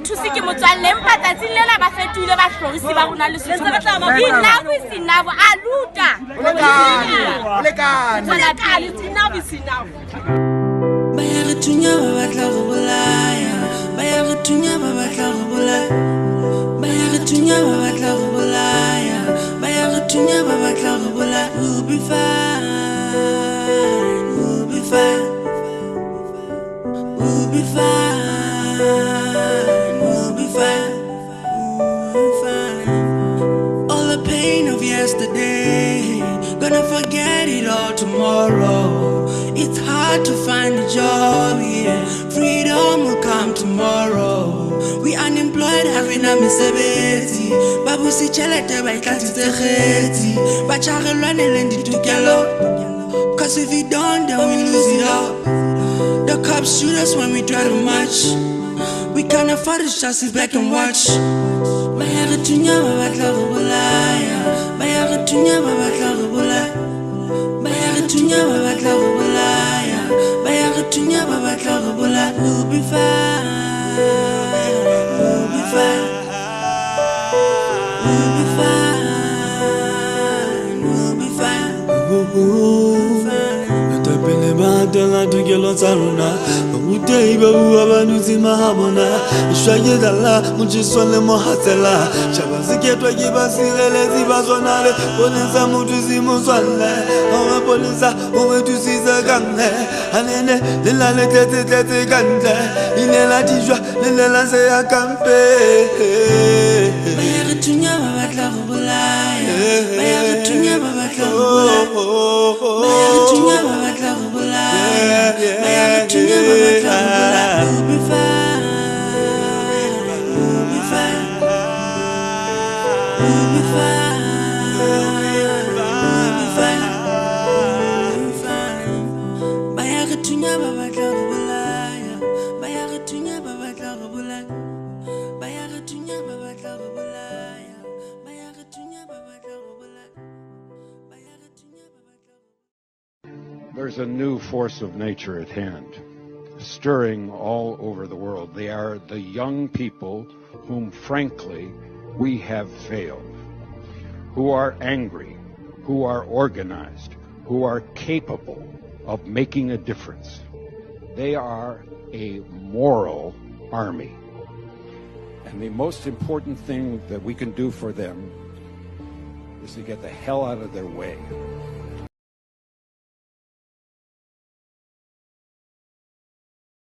thusi ke motswalle empa tsatsing lena ba fetile ba hlorisi ba rona le setso enough is enough aluta enough is enough Bayaritunya babatla go bolaya Bayaritunya babatla go bolaya Bayaritunya babatla go bolaya Bayaritunya babatla go bolaya We'll be fine We'll be fine We'll be fine We'll be fine We'll be fine All the pain of yesterday Gonna forget it all tomorrow It's hard to find a job here. Freedom will come tomorrow. We unemployed having a misebeti. Babu si chelete ba ikati tegeti. Ba charelwane lendi tukelo. Cause if you don't, then we lose it all. The cops shoot us when we try to march. We can't afford to just sit back and watch. Bayaritunya babatla go bolaya. Bayaritunya babatla go bolaya. Bayaritunya babatla go bolaya Bayaritunya babatla go bolaya We'll be fine We'll be fine We'll be fine We'll be fine We'll be fine Atapele batela tukelo tsaruna Utei babu abanuzi mahabona Ishwaye dala muchiswale mohatela Chabaziketwa kibasirele zibazonale Polisa mutuzi muzwale Owe polisa owe tusiza gangle Anene lilale tete gangle Ilela tijwa lilela seya kampe Bayaritunya babatla go bolaya Bayaritunya babatla go bolaya Bayaritunya babatla go bolaya Bayaritunya babatla go bolaya We'll be fine We'll be fine We'll be fine We'll be fine We'll be fine Bayaritunya babatla go bolaya Bayaritunya babatla go bolaya Bayaritunya babatla go bolaya Bayaritunya babatla go bolaya Bayaritunya babatla There's a new force of nature at hand, stirring all over the world. They are the young people whom, frankly, we have failed, who are angry, who are organized, who are capable of making a difference. They are a moral army. And the most important thing that we can do for them is to get the hell out of their way.